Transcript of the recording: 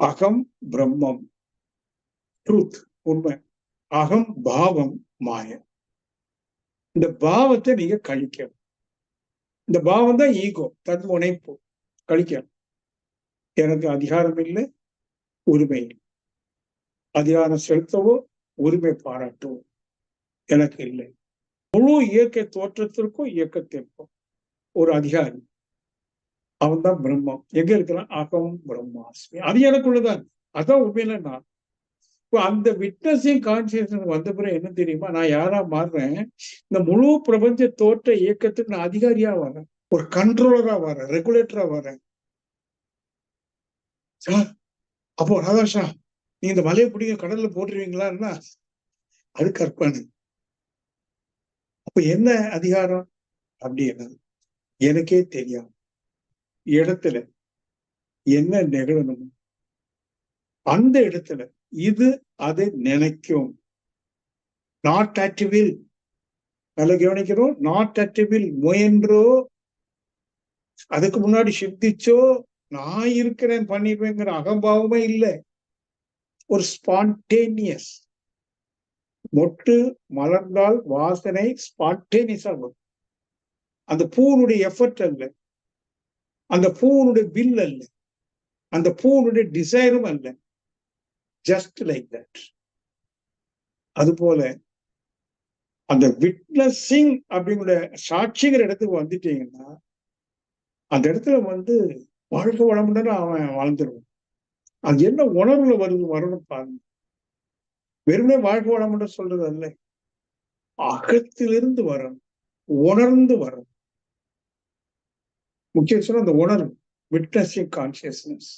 அகம் பிரம்மம், ட்ரூத், உண்மை. அகம் பாவம், மாய. இந்த பாவத்தை நீங்க கழிக்கணும். இந்த பாவம் தான் ஈகோ, தன்முனைப்பு. கழிக்கணும். எனக்கு அதிகாரம் இல்லை, உரிமை இல்லை. அதிகாரம் செலுத்தவோ உரிமை பாராட்டவோ எனக்கு இல்லை. முழு இயற்கை தோற்றத்திற்கும் இயக்கத்திற்கும் ஒரு அதிகாரி, அவன் தான் பிரம்மம். எங்க இருக்கிறான்? அகம் பிரம்மாஸ்மி. அது எனக்குள்ளதான். அதான் உண்மையில நான். இப்போ அந்த விட்னஸிங் கான்சியஸ்னஸ் வந்த பிறகு என்ன தெரியுமா, நான் யாரா மாறுறேன்? இந்த முழு பிரபஞ்ச தோற்ற இயக்கத்துக்கு நான் அதிகாரியா வரேன், ஒரு கண்ட்ரோலரா வரேன், ரெகுலேட்டரா வரேன். சார், அப்போ ராதாஷா நீங்க இந்த மலையை பிடிக்க கடல்ல போட்டுருவீங்களான்னா அது கற்பனை. அப்ப என்ன அதிகாரம் அப்படின்னா, எனக்கே தெரியும் இடத்துல என்ன நிகழணும், அந்த இடத்துல இது அதை நினைக்கும். Not at will. நல்ல கவனிக்கிறோம். Not at will. முயன்றோ, அதுக்கு முன்னாடி சிந்திச்சோ, நான் இருக்கிறேன் பண்ணிடுவேங்கிற அகம்பாவமே இல்லை. ஒரு ஸ்பான்டேனியஸ். மொட்டு மலர்ந்தால் வாசனை ஸ்பான்டேனியஸா வரும். அந்த பூனுடைய எஃபர்ட் அல்ல, அந்த பூனுடைய வில் அல்ல, அந்த பூனுடைய டிசைரும் அல்ல. Just like that. அது போல அந்த விட்னஸிங் அப்படிங்கிற சாட்சிங்கிற இடத்துக்கு வந்துட்டீங்கன்னா, அந்த இடத்துல வாழ்க வளமுடன் அவன் வாழ்ந்துருவான். அது என்ன உணர்வுல வரணும் பாருங்க. வெறுமனே வாழ்க வளமுடன் சொல்றது அல்ல, அகத்திலிருந்து வரணும், உணர்ந்து வரணும். முக்கியம் சொன்னா அந்த உணர்வு, விட்னஸிங் கான்சியஸ்னஸ்.